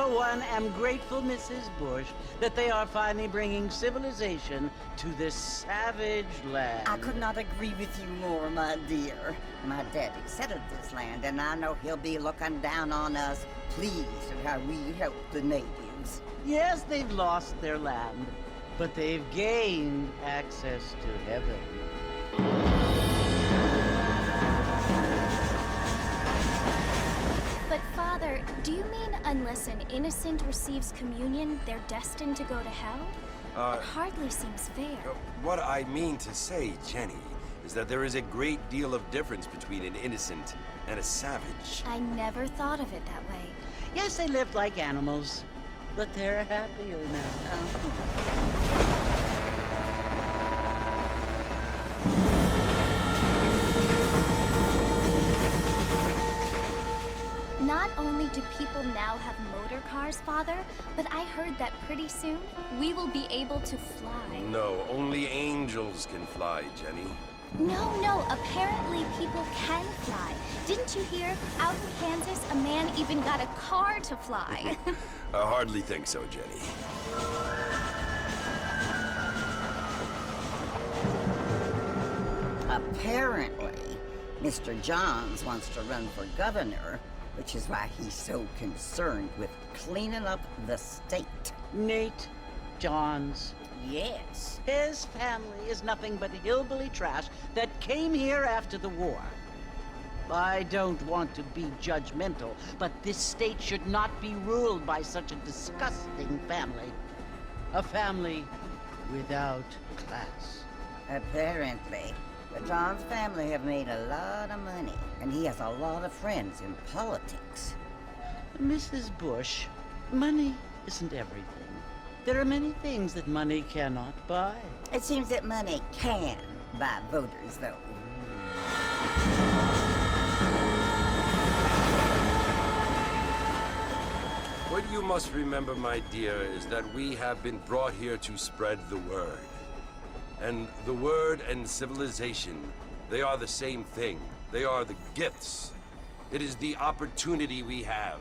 for one, am grateful, Mrs. Bush, that they are finally bringing civilization to this savage land. I could not agree with you more, my dear. My daddy settled this land, and I know he'll be looking down on us, pleased at how we help the natives. Yes, they've lost their land, but they've gained access to heaven. But Father, do you mean unless an innocent receives communion, they're destined to go to hell? It hardly seems fair. What I mean to say, Jenny, is that there is a great deal of difference between an innocent and a savage. I never thought of it that way. Yes, they lived like animals, but they're happier now. Not only do people now have motor cars, Father, but I heard that pretty soon we will be able to fly. No, only angels can fly, Jenny. No, apparently people can fly. Didn't you hear? Out in Kansas, a man even got a car to fly. I hardly think so, Jenny. Apparently, Mr. Johns wants to run for governor, which is why he's so concerned with cleaning up the state. Nate Johns. Yes. His family is nothing but hillbilly trash that came here after the war. I don't want to be judgmental, but this state should not be ruled by such a disgusting family. A family without class. Apparently. The Johns family have made a lot of money, and he has a lot of friends in politics. Mrs. Bush, money isn't everything. There are many things that money cannot buy. It seems that money can buy voters, though. What you must remember, my dear, is that we have been brought here to spread the word. And the word and civilization, they are the same thing. They are the gifts. It is the opportunity we have,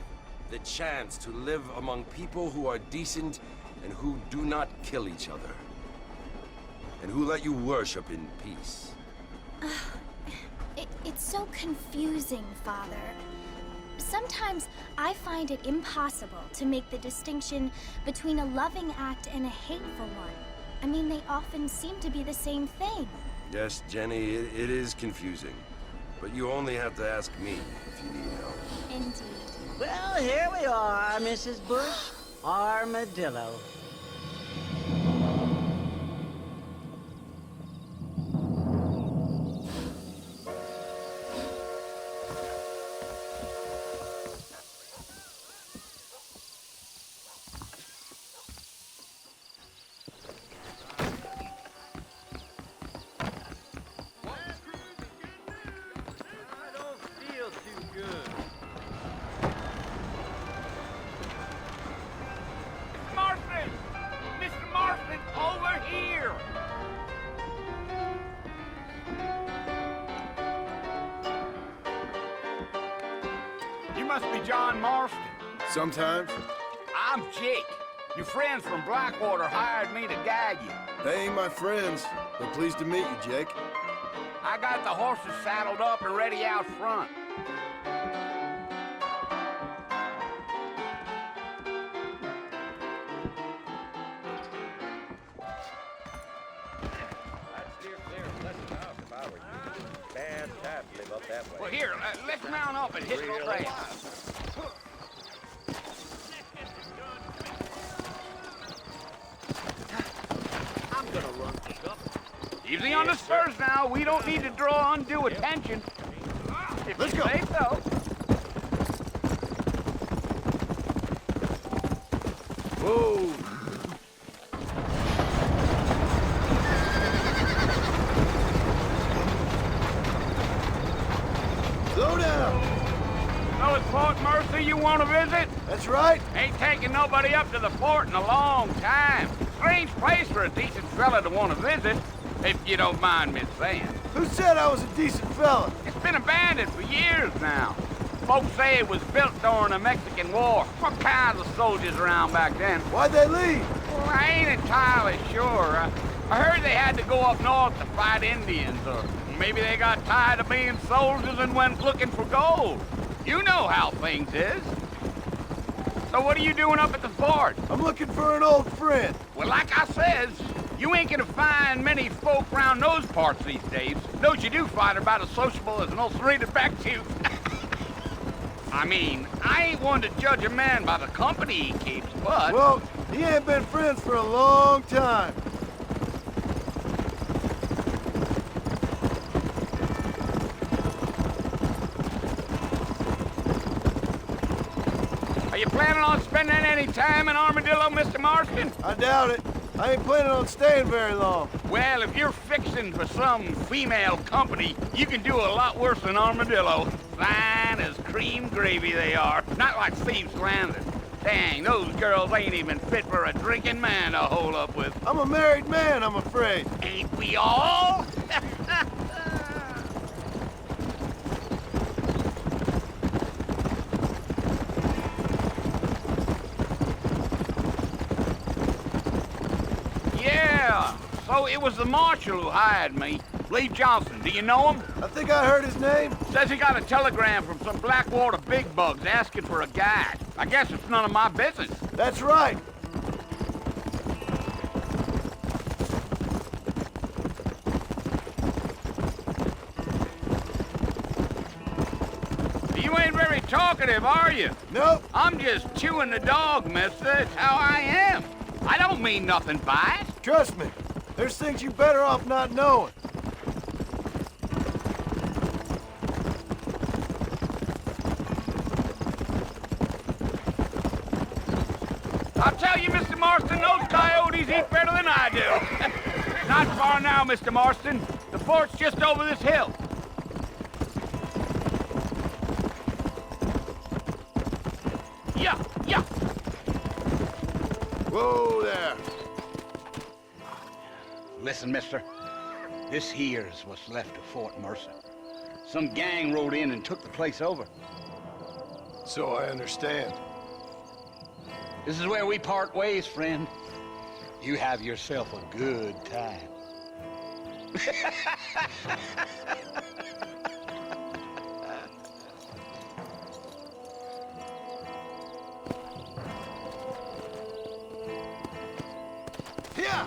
the chance to live among people who are decent and who do not kill each other, and who let you worship in peace. It's so confusing, Father. Sometimes I find it impossible to make the distinction between a loving act and a hateful one. I mean, they often seem to be the same thing. Yes, Jenny, it is confusing. But you only have to ask me if you need help. Indeed. Well, here we are, Mrs. Bush. Armadillo. You must be John Marston. Sometimes. I'm Jake. Your friends from Blackwater hired me to guide you. They ain't my friends, but pleased to meet you, Jake. I got the horses saddled up and ready out front. Well, here, let's mount up and hit the trail. I'm gonna run this up. Easy on the spurs now. We don't need to draw undue attention. If Let's you go. say so. Whoa! Slow down! So it's Fort Mercy you want to visit? That's right. Ain't taking nobody up to the fort in a long time. Strange place for a decent fella to want to visit, if you don't mind me saying. Who said I was a decent fella? It's been abandoned for years now. Folks say it was built during the Mexican War. What kinds of soldiers around back then? Why'd they leave? Well, I ain't entirely sure. I heard they had to go up north to fight Indians, or maybe they got tired of being soldiers and went looking for gold. You know how things is. So what are you doing up at the fort? I'm looking for an old friend. Well, like I says, you ain't gonna find many folk around those parts these days. Those you do find are about as sociable as an old serrated back tooth. I mean, I ain't one to judge a man by the company he keeps, but... Well, he ain't been friends for a long time. Are you planning on spending any time in Armadillo, Mr. Marston? I doubt it. I ain't planning on staying very long. Well, if you're fixing for some female company, you can do a lot worse than Armadillo. Fine as cream gravy they are. Not like Thieves Landing. Dang, those girls ain't even fit for a drinking man to hole up with. I'm a married man, I'm afraid. Ain't we all? Yeah, so it was the marshal who hired me. Lee Johnson, do you know him? I think I heard his name. Says he got a telegram from some Blackwater big bugs asking for a guide. I guess it's none of my business. That's right. You ain't very talkative, are you? Nope. I'm just chewing the dog, mister. It's how I am. I don't mean nothing by it. Trust me. There's things you better off not knowing. I'll tell you, Mr. Marston, those coyotes eat better than I do. Not far now, Mr. Marston. The fort's just over this hill. Yeah. Whoa there. Listen, mister. This here's what's left of Fort Mercer. Some gang rode in and took the place over. So I understand. This is where we part ways, friend. You have yourself a good time. Yeah.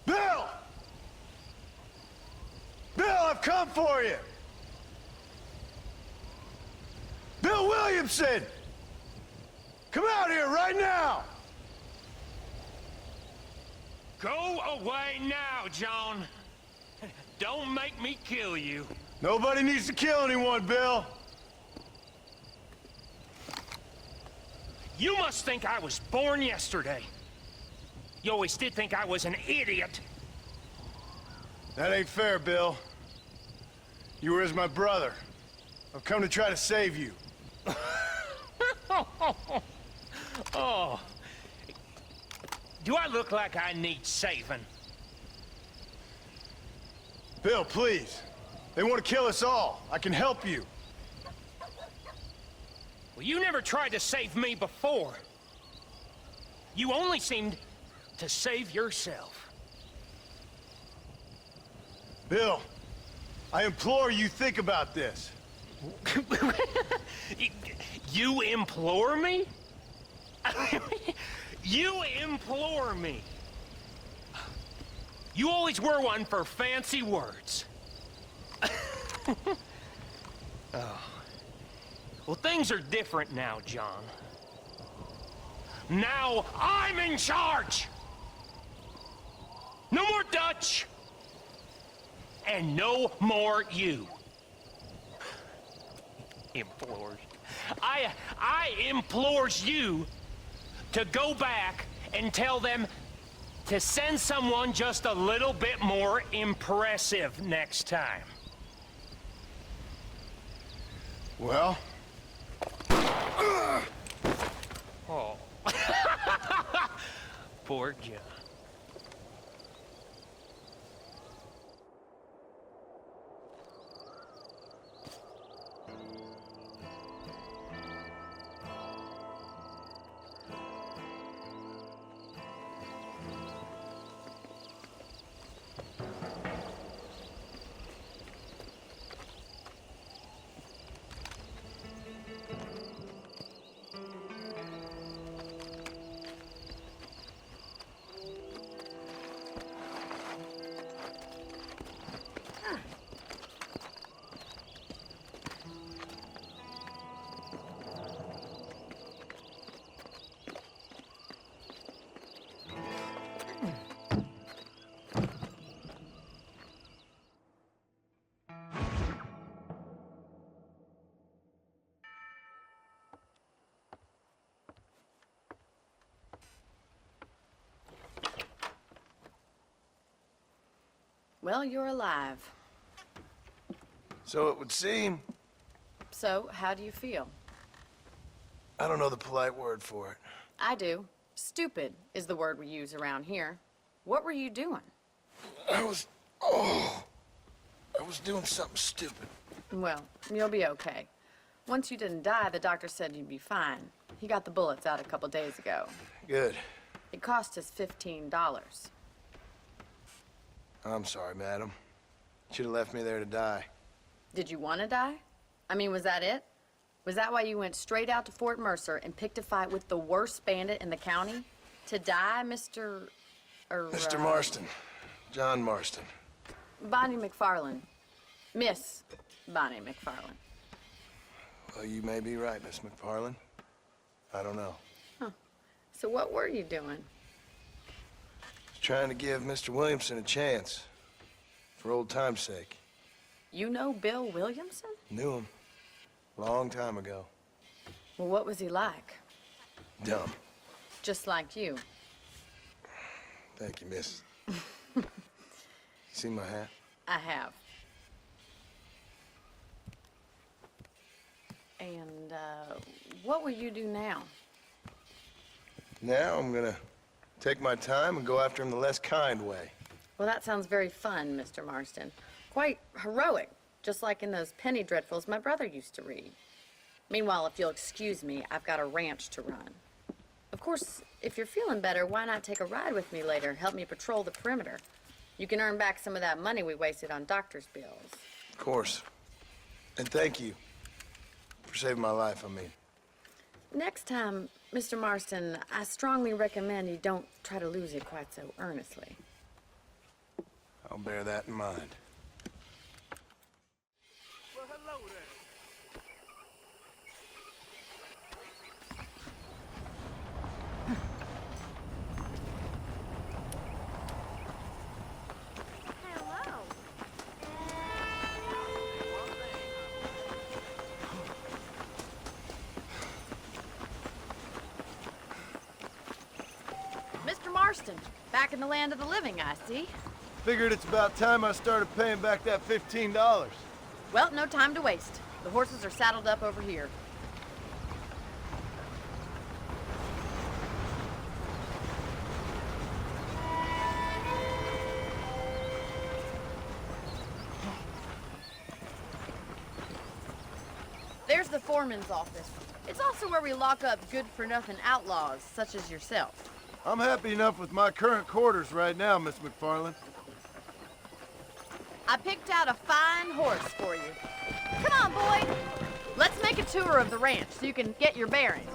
Bill! Bill, I've come for you! Bill Williamson! Come out here right now! Go away now, John. Don't make me kill you. Nobody needs to kill anyone, Bill. You must think I was born yesterday. You always did think I was an idiot. That ain't fair, Bill. You were as my brother. I've come to try to save you. Oh. Do I look like I need saving? Bill, please. They want to kill us all. I can help you. Well, you never tried to save me before. You only seemed to save yourself. Bill, I implore you think about this. You implore me? You implore me? You always were one for fancy words. Oh. Well, things are different now, John. Now I'm in charge! No more Dutch! And no more you. Implores. I implores you to go back and tell them to send someone just a little bit more impressive next time. Well? Oh. Poor John. Well, you're alive. So it would seem. So, how do you feel? I don't know the polite word for it. I do. Stupid is the word we use around here. What were you doing? I was doing something stupid. Well, you'll be okay. Once you didn't die, the doctor said you'd be fine. He got the bullets out a couple days ago. Good. It cost us $15. I'm sorry, madam. Should have left me there to die. Did you want to die? I mean, was that it? Was that why you went straight out to Fort Mercer and picked a fight with the worst bandit in the county? To die, Mr. Mr. Marston. John Marston. Bonnie McFarland. Miss Bonnie McFarland. Well, you may be right, Miss McFarland. I don't know. Huh. So what were you doing? Trying to give Mr. Williamson a chance. For old time's sake. You know Bill Williamson? Knew him. Long time ago. Well, what was he like? Dumb. Just like you. Thank you, miss. See my hat? I have. And, what will you do now? Now I'm gonna take my time and go after him the less kind way. Well, that sounds very fun, Mr. Marston. Quite heroic, just like in those penny dreadfuls my brother used to read. Meanwhile, if you'll excuse me, I've got a ranch to run. Of course, if you're feeling better, why not take a ride with me later? Help me patrol the perimeter. You can earn back some of that money we wasted on doctor's bills. Of course. And thank you for saving my life, I mean. Next time, Mr. Marston, I strongly recommend you don't try to lose it quite so earnestly. I'll bear that in mind. Well, hello there. Hello. Mr. Marston, back in the land of the living, I see. Figured it's about time I started paying back that $15. Well, no time to waste. The horses are saddled up over here. There's the foreman's office. It's also where we lock up good-for-nothing outlaws, such as yourself. I'm happy enough with my current quarters right now, Miss McFarland. I picked out a fine horse for you. Come on, boy. Let's make a tour of the ranch so you can get your bearings.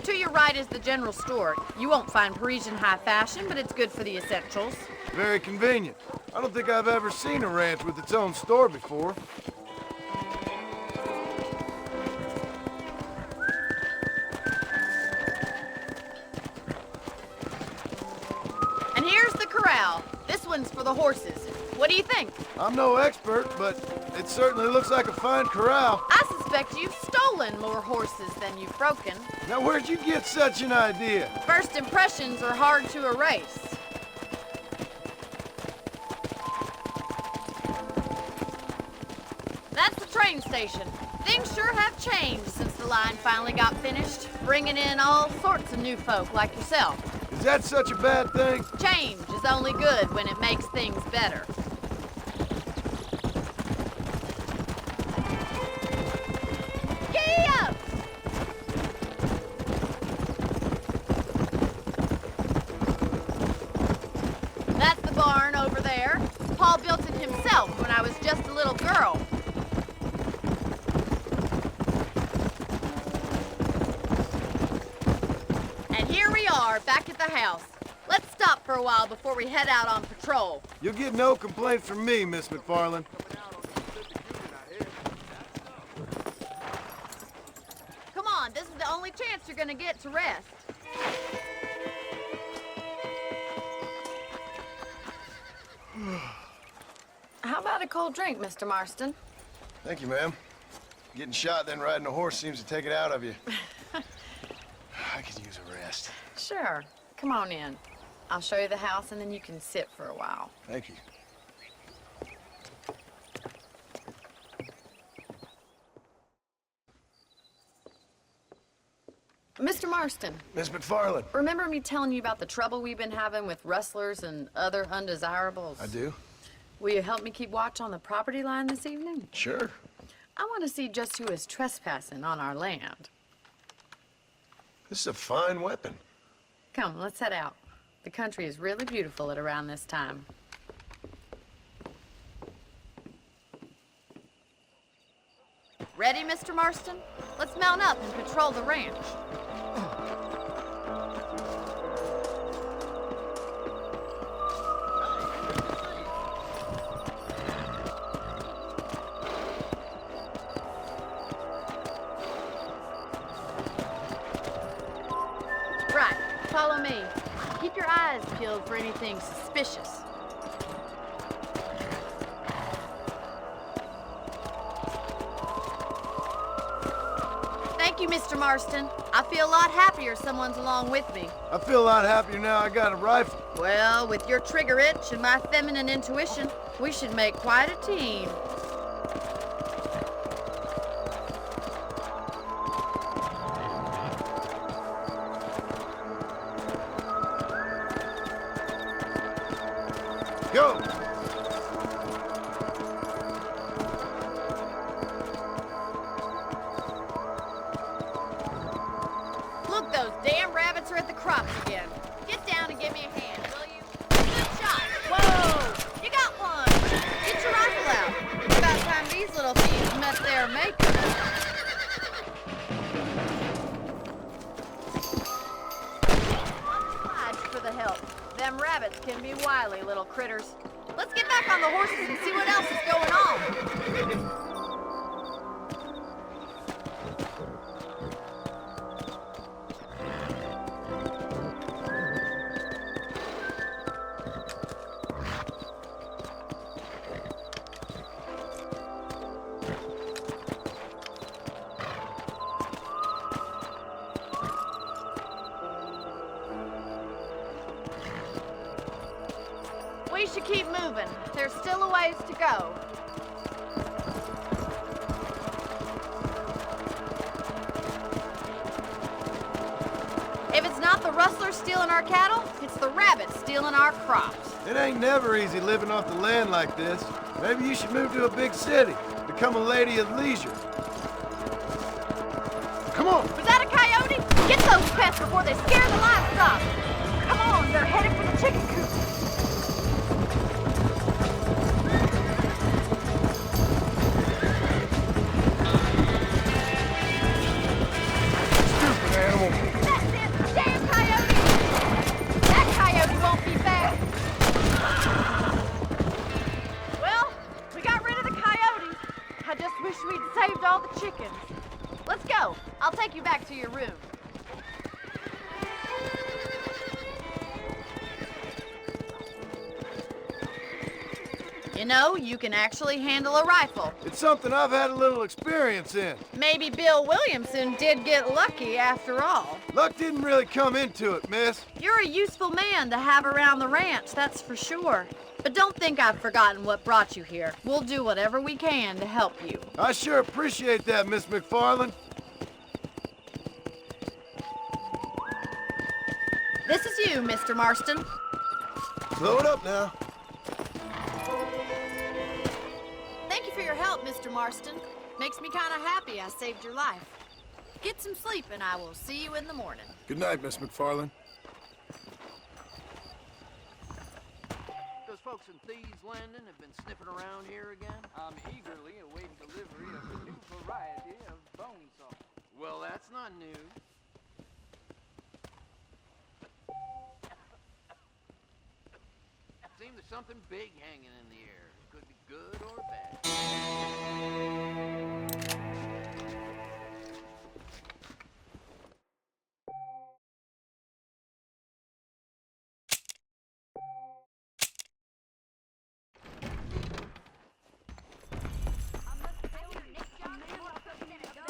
To your right is the general store. You won't find Parisian high fashion, but it's good for the essentials. Very convenient. I don't think I've ever seen a ranch with its own store before. ones for the horses. What do you think? I'm no expert, but it certainly looks like a fine corral. I suspect you've stolen more horses than you've broken. Now, where'd you get such an idea? First impressions are hard to erase. That's the train station. Things sure have changed since the line finally got finished, bringing in all sorts of new folk like yourself. Is that such a bad thing? Change is only good when it makes things better. Giddy up! That's the barn over there. Paul built it himself when I was just a little girl. And here we are, back at the house. Let's stop for a while before we head out on patrol. You'll get no complaints from me, Miss McFarland. Come on, this is the only chance you're gonna get to rest. How about a cold drink, Mr. Marston? Thank you, ma'am. Getting shot, then riding a horse seems to take it out of you. I could use a rest. Sure. Come on in. I'll show you the house, and then you can sit for a while. Thank you. Mr. Marston, Miss McFarland. remember me telling you about the trouble we've been having with rustlers and other undesirables? I do? Will you help me keep watch on the property line this evening? Sure. I want to see just who is trespassing on our land. This is a fine weapon. Come, let's head out. The country is really beautiful at around this time. Ready, Mr. Marston? Let's mount up and patrol the ranch. Right, follow me. Keep your eyes peeled for anything suspicious. Thank you, Mr. Marston. I feel a lot happier someone's along with me. I feel a lot happier now I got a rifle. Well, with your trigger itch and my feminine intuition, we should make quite a team. Go! Look, those damn rabbits are at the crops again. Get down and give me a hand, will you? Good shot. Whoa! You got one. Get your rifle out. It's about time these little thieves met their maker. Obliged for the help. Them rabbits can be wily little critters. Let's get back on the horses and see what else is going on. We should keep moving. There's still a ways to go. If it's not the rustlers stealing our cattle, it's the rabbits stealing our crops. It ain't never easy living off the land like this. Maybe you should move to a big city. Become a lady of leisure. Come on! Was that a coyote? Get those pests before they scare the livestock. Come on, they're headed for the chicken coop. Stupid animal. That's it, damn coyote! That coyote won't be back. Well, we got rid of the coyote. I just wish we'd saved all the chickens. Let's go. I'll take you back to your room. You know, you can actually handle a rifle. It's something I've had a little experience in. Maybe Bill Williamson did get lucky after all. Luck didn't really come into it, miss. You're a useful man to have around the ranch, that's for sure. But don't think I've forgotten what brought you here. We'll do whatever we can to help you. I sure appreciate that, Miss McFarland. This is you, Mr. Marston. Slow it up now. Thank you for your help, Mr. Marston. Makes me kind of happy I saved your life. Get some sleep and I will see you in the morning. Good night, Miss McFarland. Those folks in Thieves Landing have been sniffing around here again? I'm eagerly awaiting delivery of a new variety of bone saw. Well, that's not new. Seems there's something big hanging in the air. Could be good or bad.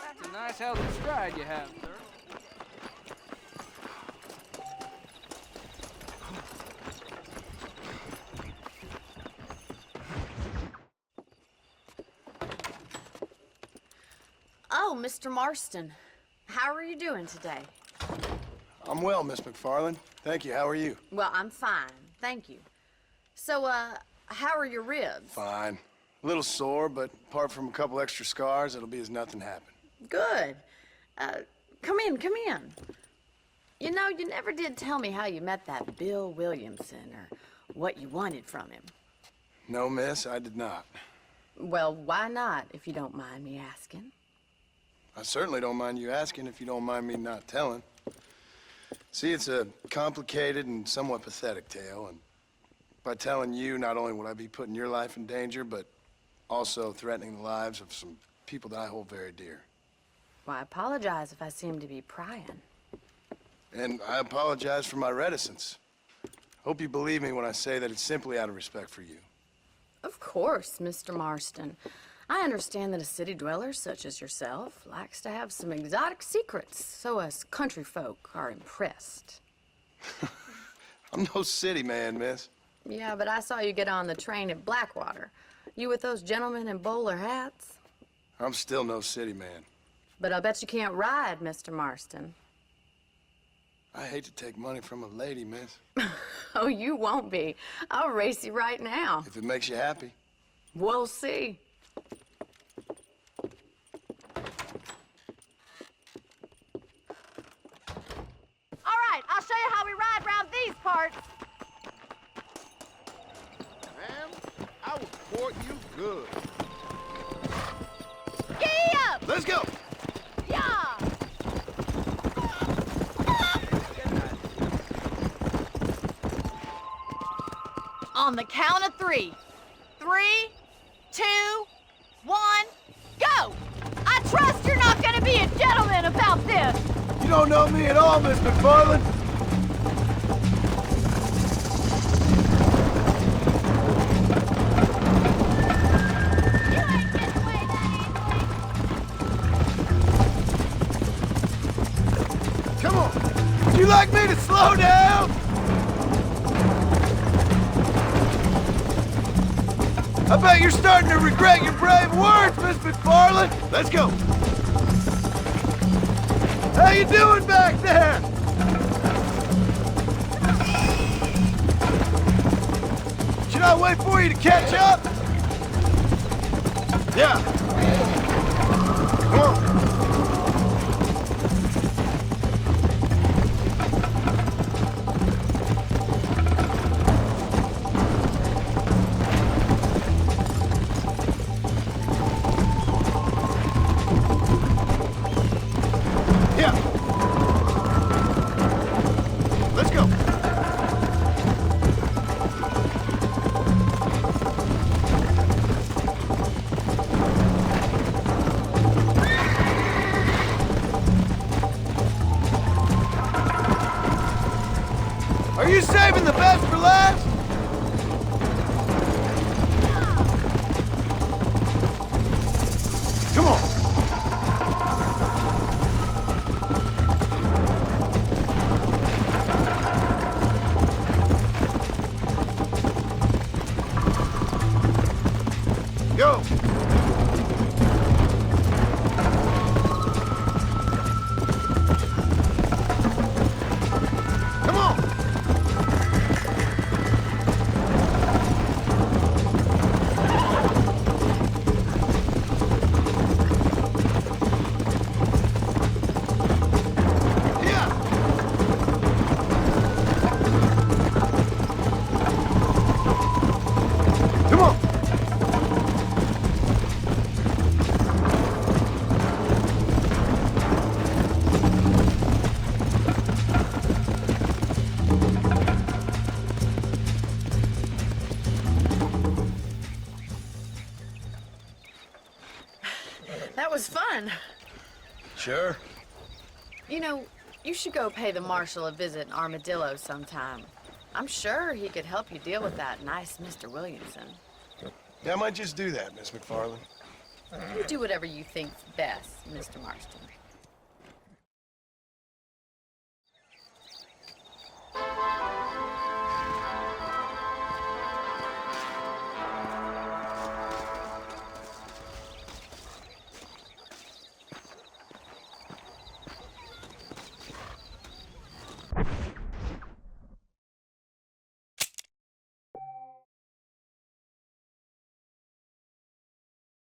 It's a nice healthy stride you have, sir. Oh, Mr. Marston. How are you doing today? I'm well, Miss McFarland. Thank you. How are you? Well, I'm fine. Thank you. So, how are your ribs? Fine. A little sore, but apart from a couple extra scars, it'll be as nothing happened. Good. Come in, come in. You know, you never did tell me how you met that Bill Williamson or what you wanted from him. No, miss, I did not. Well, why not, if you don't mind me asking? I certainly don't mind you asking if you don't mind me not telling. See, it's a complicated and somewhat pathetic tale, and by telling you, not only would I be putting your life in danger, but also threatening the lives of some people that I hold very dear. Well, I apologize if I seem to be prying. And I apologize for my reticence. Hope you believe me when I say that it's simply out of respect for you. Of course, Mr. Marston. I understand that a city dweller such as yourself likes to have some exotic secrets, so us country folk are impressed. I'm no city man, miss. Yeah, but I saw you get on the train at Blackwater. You with those gentlemen in bowler hats? I'm still no city man. But I'll bet you can't ride, Mr. Marston. I hate to take money from a lady, miss. Oh, you won't be. I'll race you right now. If it makes you happy. We'll see. All right, I'll show you how we ride around these parts. Ma'am, I will court you good. Giddy up! Let's go! Yeah! On the count of 3. 3, 2, 1, go! I trust you're not gonna be a gentleman about this! You don't know me at all, Miss McFarland. You ain't getting away that easily! Come on. Would you like me to slow down? I bet you're starting to regret your brave words, Miss McFarland. Let's go. How you doing back there? Should I wait for you to catch up? Yeah. Come on. Let's go. Go! Come on! Come on! That was fun. Sure. You know, you should go pay the marshal a visit in Armadillo sometime. I'm sure he could help you deal with that nice Mr. Williamson. Yeah, I might just do that, Miss McFarland. You do whatever you think's best, Mr. Marston.